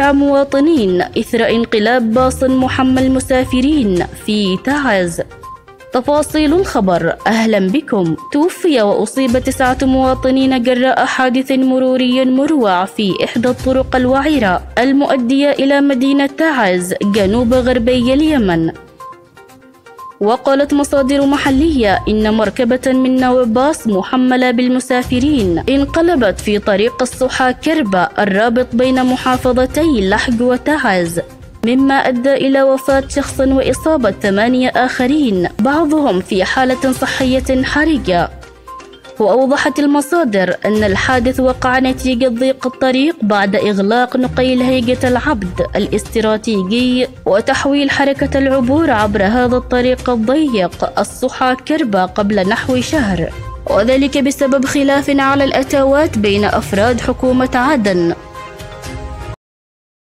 9 مواطنين إثر انقلاب باص محمل مسافرين في تعز. تفاصيل الخبر. أهلا بكم. توفي وأصيب 9 مواطنين جراء حادث مروري مروع في إحدى الطرق الوعرة المؤدية إلى مدينة تعز جنوب غربي اليمن. وقالت مصادر محلية إن مركبة من نوع باص محملة بالمسافرين انقلبت في طريق الصحا كربة الرابط بين محافظتي لحج وتعز، مما أدى إلى وفاة شخص وإصابة 8 آخرين بعضهم في حالة صحية حرجة. وأوضحت المصادر أن الحادث وقع نتيجة ضيق الطريق بعد إغلاق نقيل هيجة العبد الاستراتيجي وتحويل حركة العبور عبر هذا الطريق الضيق الصحا كربة قبل نحو شهر، وذلك بسبب خلاف على الأتاوات بين أفراد حكومة عدن.